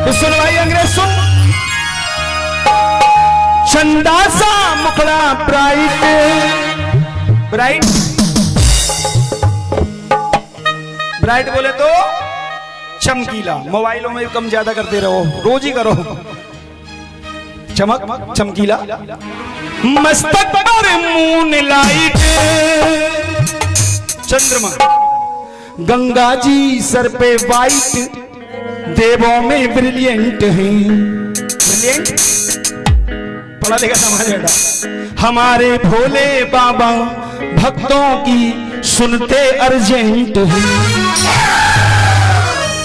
तो सुन भाई अंग्रेज सुन। चंदा सा मुखड़ा ब्राइट ब्राइट ब्राइट बोले तो चमकीला। मोबाइलों में कम ज्यादा करते रहो, रोज ही करो। चमक चमकीला। मस्तक पर मून लाइट चंद्रमा। गंगा जी सर पे वाइट, देवों में ब्रिलियंट हैं। ब्रिलियंट पढ़ा लिखा समाज बेटा। हमारे भोले बाबा भक्तों की सुनते अर्जेंट हैं।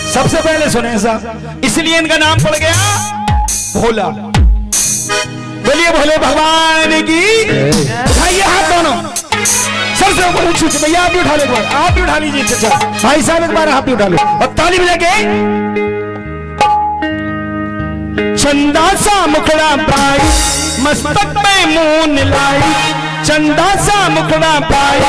सबसे पहले सुने ऐसा, इसलिए इनका नाम पड़ गया भोला। बोलिए भोले भगवान की। उठाइए हाथ दोनों सर से ऊपर उठ। भैया आप भी उठा लो एक बार, आप भी उठा लीजिए। चाचा भाई साहब एक बार आप भी उठा लो और ताली बजा के। चंदा सा मुखड़ा ब्राइट, मस्तक में मून लाइट। चंदा सा मुखड़ा ब्राइट,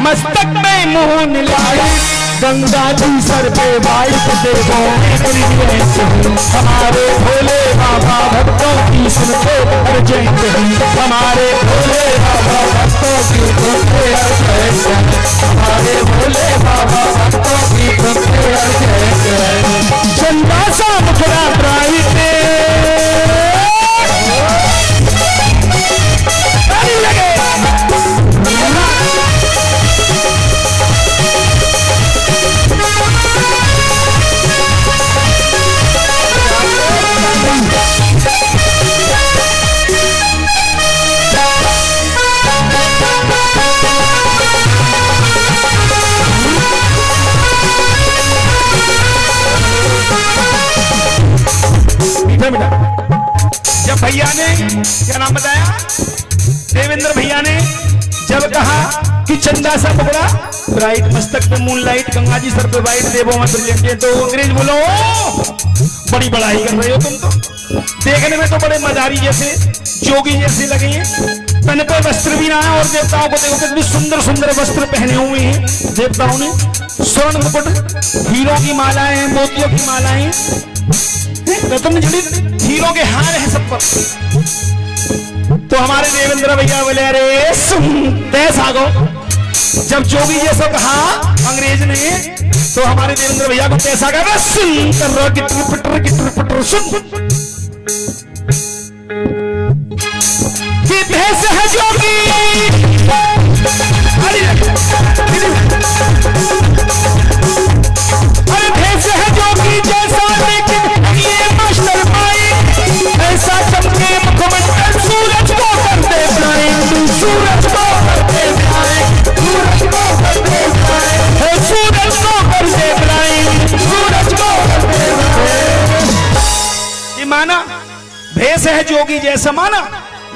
मस्तक में moon light. Ganga ji sir पे वाइट, देवों में ब्रिलियंट हैं। हमारे भोले बाबा भक्तों की सुनते अर्जेंट हैं। हमारे भोले बाबा भक्तों की सुनते अर्जेंट हैं। हमारे भोले बाबा भक्तों की सुनते अर्जेंट हैं। चंदा सा मुखड़ा ब्राइट, जब भैया ने क्या नाम बताया, देवेंद्र भैया ने जब कहा कि चंदा सा मुखड़ा ब्राइट, मस्तक पे moon light, Ganga ji sir पे वाइट, देवों में ब्रिलियंट, तो अंग्रेज बोलो बड़ी बड़ाई कर रहे हो तुम तो। देखने में तो बड़े मदारी जैसे जोगी जैसे लगे हैं। तन पे वस्त्र भी ना है और देवताओं को देखो कितनी सुंदर सुंदर वस्त्र पहने हुए हैं देवताओं ने। स्वर्ण मुकुट, हीरो की मालाएं, मोतियों की मालाएं, रत्न जड़ित हीरो के हार हैं सब पर। तो हमारे देवेंद्र भैया बोले अरे सुन तैसा गो। जब जोगी जैसा कहा अंग्रेज ने, तो हमारे देवेंद्र भैया को तैसा कहा सुन सुन कि भैंस है जोगी। अरे भैंस है जोगी जैसा, लेकिन ये मास्टर माइंड ऐसा चमके मुखमंडल, सूरज को कर दे ब्लाइंड, सूरज को कर दे ब्लाइंड, सूरज को कर दे ब्लाइंड, सूरज को कर दे ब्लाइंड, सूरज को कर दे ब्लाइंड। ये माना भेष है जोगी जैसा माना,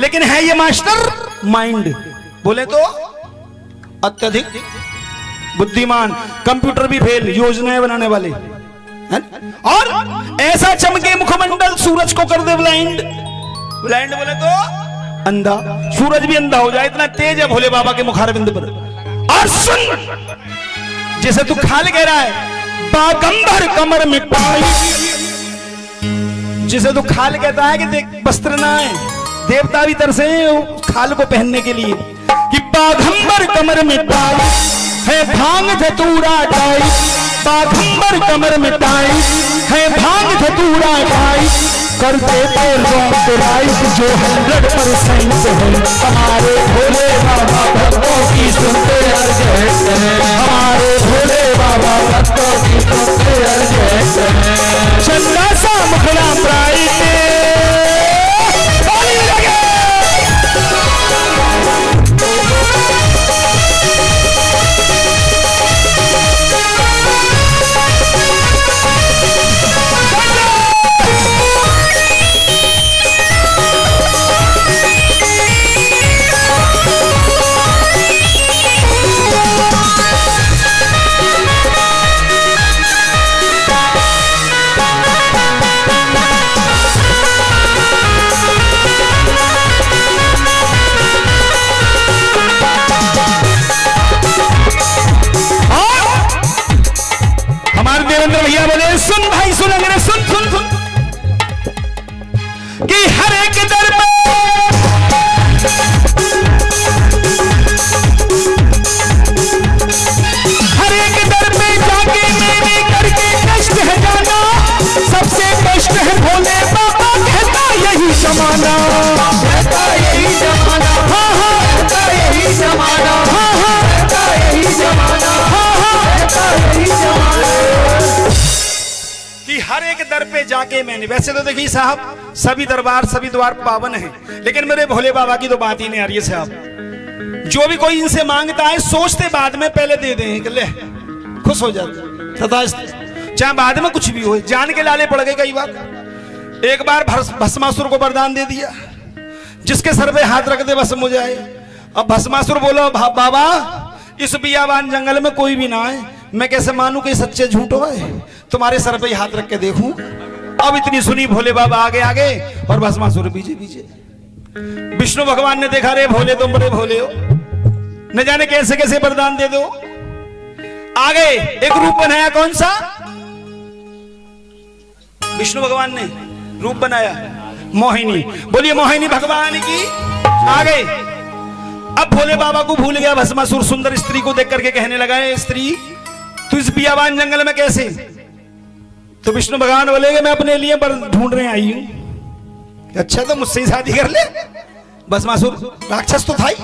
लेकिन है ये मास्टर माइंड। बोले तो अत्यधिक बुद्धिमान, कंप्यूटर भी फेल, योजनाएं बनाने वाले है? और ऐसा चमके मुखमंडल, सूरज को कर दे ब्लाइंड। ब्लाइंड बोले तो अंधा, सूरज भी अंधा हो जाए, इतना तेज है भोले बाबा के मुखारबिंद पर। और सुन, जिसे तू खाल कह रहा है, बागंबर कमर में टाई, जिसे तू खाल कहता है कि देख वस्त्र ना है, देवता भी तरसे खाल को पहनने के लिए कि बागंबर कमर में टाई है, भांग धतूरा टाई। बागंबर कमर में टाई है, भांग धतूरा टाई। करते थे रॉन्ग राइट जो 100% है। हमारे भोले बाबा भक्तों की सुनते अर्जेंट है। हमारे भोले बाबा भक्तों की सुनते अर्जेंट है। चंदा सा मुखड़ा ब्राइट, हर एक दर पे जाके मैंने, वैसे तो देखिए साहब सभी दरबार सभी द्वार पावन हैं, लेकिन मेरे भोले बाबा की तो बात ही नहीं आ रही है साहब। जो भी कोई इनसे मांगता है सोचते बाद में पहले दे दें, ले खुश हो जाते सदास्त, चाहे बाद में कुछ भी हो, जान के लाले पड़ गए कई बार। एक बार भस्मासुर को वरदान दे दिया, जिसके सर पे हाथ रख दे भस्म हो जाए। अब भस्मासुर बोलो बाबा इस बियाबान जंगल में कोई भी ना आए, मैं कैसे मानूं कि सच्चे झूठ हो, तुम्हारे सर पे हाथ रख के देखूं। अब इतनी सुनी, भोले बाबा आगे आगे और भस्मासुर पीछे पीछे। विष्णु भगवान ने देखा, रे भोले तुम बड़े भोले हो, न जाने कैसे कैसे वरदान दे दो। आगे एक रूप बनाया, कौन सा? विष्णु भगवान ने रूप बनाया मोहिनी। बोलिए मोहिनी भगवान की। आगे अब भोले बाबा को भूल गया भस्मासुर, सुंदर स्त्री को देख करके कहने लगा, स्त्री तू इस बियाबान जंगल में कैसे? तो विष्णु भगवान बोलेगे मैं अपने लिए पर ढूंढने आई हूं। अच्छा तो मुझसे ही शादी कर ले। भस्मासुर राक्षस तो था ही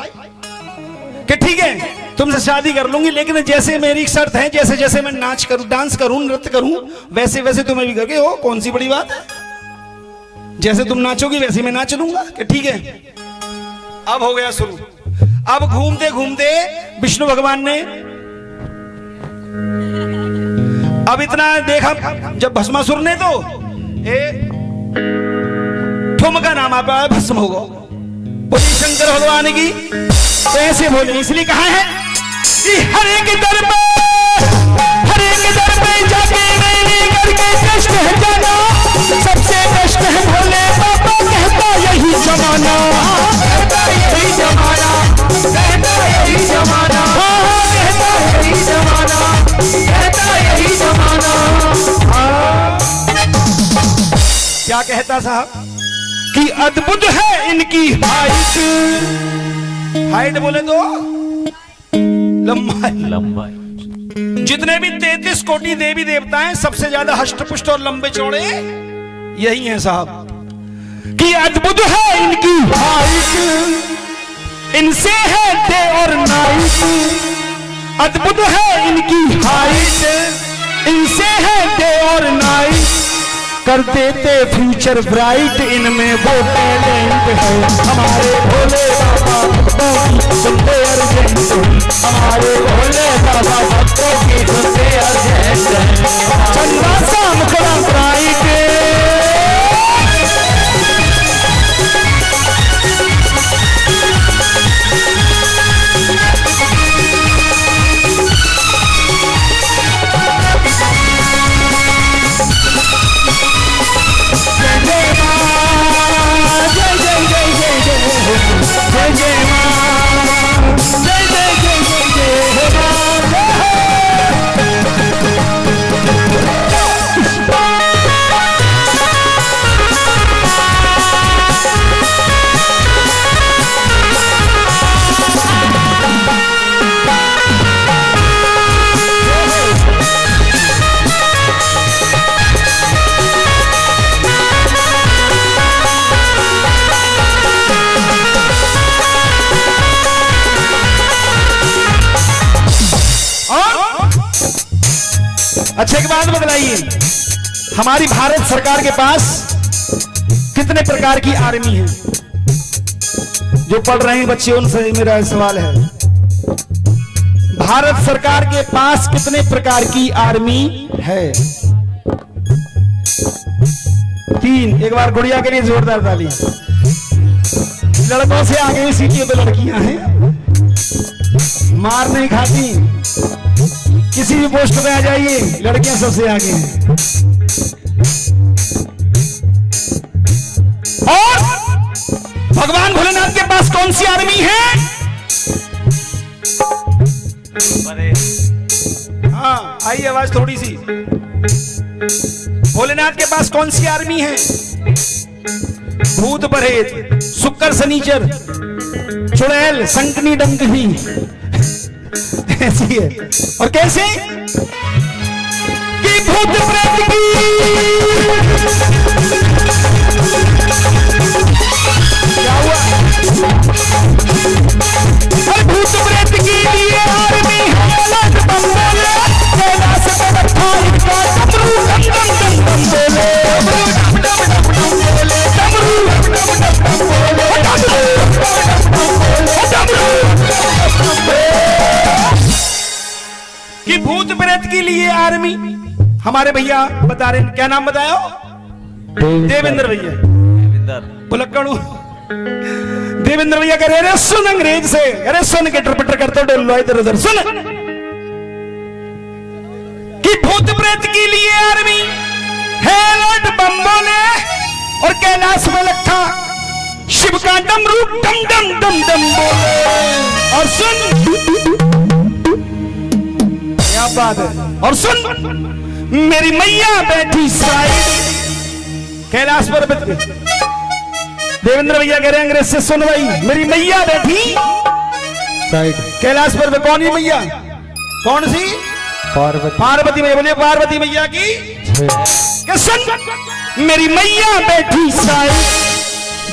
कि ठीक है तुमसे शादी कर लूंगी, लेकिन जैसे मेरी शर्त है, जैसे जैसे मैं नाच करूं, डांस करूं, नृत्य करूं, वैसे वैसे तुम्हें भी करके हो। कौन सी बड़ी बात है, जैसे तुम नाचोगी वैसे मैं नाच लूंगा। कि ठीक है। अब हो गया शुरू। अब घूमते घूमते विष्णु भगवान ने अब इतना देखा, जब भस्मासुर ने तो ठुमका नाम आप भस्म होगा। बोली शंकर भगवान की। तो ऐसे बोले, इसलिए कहा है कि हर एक दर पे जाके मैंने करके कष्ट है जाना, सबसे कष्ट है भोले बाबा, कहता यही जमाना, कहता यही जमाना, कहता यही जमाना, कहता यही जमाना, कहता यही जमाना। क्या कहता साहब कि अद्भुत है इनकी हाइट बोले तो लंबाई। जितने भी 33 कोटि देवी देवता हैं, सबसे ज्यादा हष्टपुष्ट और लंबे चौड़े यही हैं साहब। कि अद्भुत है इनकी हाइट, इनसे है डे और नाइट। अद्भुत है इनकी हाइट, इनसे है डे और नाइट। कर देते फ्यूचर ब्राइट, इनमें वो टैलेंट है हमारे भोले बाबा भक्तों की सुनते अर्जेंट। हमारे भोले बाबा भक्तों की सुनते अर्जेंट। चंदा सा मुखड़ा ब्राइट, अच्छा एक बात बतलाइए, हमारी भारत सरकार के पास कितने प्रकार की आर्मी है? जो पढ़ रहे हैं बच्चे उनसे मेरा सवाल है, भारत सरकार के पास कितने प्रकार की आर्मी है? 3। एक बार गुड़िया के लिए जोरदार ताली। लड़कों से आगे भी सीटियों पे लड़कियां हैं, मार नहीं खाती। किसी भी पोस्ट पे आ जाइए, लड़कियां सबसे आगे हैं। और भगवान भोलेनाथ के पास कौन सी आर्मी है? हाँ आई आवाज थोड़ी सी। भोलेनाथ के पास कौन सी आर्मी है? भूत प्रेत, शुक्र शनिचर, चुड़ैल, संकनी, डंकनी ऐसी है। और कैसे कि भूत प्रेत की क्या हुआ? भूत प्रेत की लिए आर्मी है, कैलाश पे बैठा इनका डमरू डम डम डम डम। भूत प्रेत के लिए आर्मी। हमारे भैया बता रहे, क्या नाम बताया? देवेंद्र भैया बुलक्कड़ू। देवेंद्र भैया कह रहे, अरे सुन अंग्रेज से, अरे सुन के टरपटर करते डोल लो इधर उधर, सुन कि भूत प्रेत के लिए आर्मी है लॉर्ड बम्बोले और कैलाश में लखा शिव का डमरू डम डम डम डम बोले। और सुन, क्या बात है, और सुन मेरी मैया बैठी साइड कैलाश पर्वत पे। देवेंद्र भैया कह रहे हैं अंग्रेज से, सुन भाई मेरी मैया बैठी साइड कैलाश पर्वत। कौन है मैया? कौन सी? पार्वती मैया। बोलिए पार्वती मैया की। सुन मेरी मैया बैठी साइड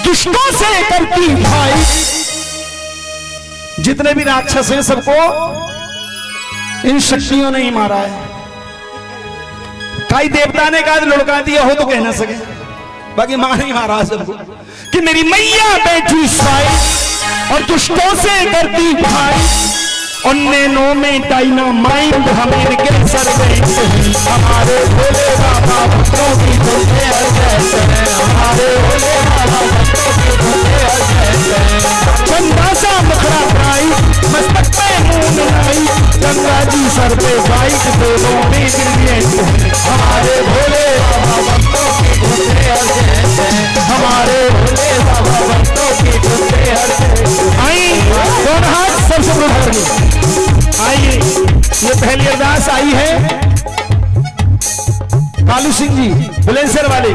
दुष्टों से करती भाई। जितने भी राक्षस हैं सबको इन शक्तियों ने ही मारा है। कई देवता ने कहा लुढ़का दिया हो तो कह ना सके, बाकी मार ही मारा सबको। कि मेरी मैया बैठी साइड और दुष्टों से करती भाई। और नैनो में डायनामाइट हमें इनके सर में। हमारे भोले बाबा भक्तों की बोलते हैं जैसे, हमारे भोले बाबा भक्तों की बोलते हैं जैसे। चंदा सा मुखड़ा भाई मस्तक पे मुंह मिलाई, गंगा जी सर पे वाइट दोनों में गिर। हमारे भोले बाबा भक्तों की बोलते हैं जैसे, हमारे भोले बाबा भक्तों की बोलते हैं जैसे। आई दोनों हाथ सबसे प्रभावी आइए। ये पहली अरदास आई है कालू सिंह जी बुलंदशहर वाले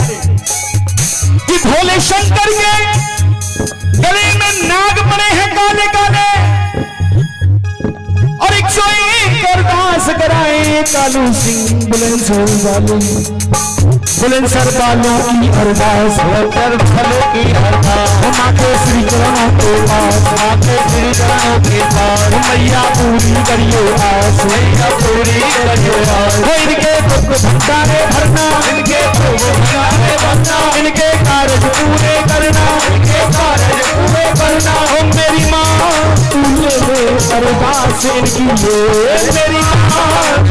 कि भोले शंकर के गले में नाग पड़े हैं काले काले और 101 अरदास कराए कालू सिंह बुलंदशहर वाले। बुलंदशहर वालों की अरदास होकर फलों की अरदास, माते श्री चरणों के पास, माते श्री चरणों के पास। मैया पूरी करियो आस, मैया पूरी करियो आस। वो इनके दुख भंडारे भरना, इनके दुख भंडारे भरना, इनके कार्य पूरे करना, इनके कार्य पूरे करना। ओ मेरी माँ तू ले अरदास इनकी ले, मेरी माँ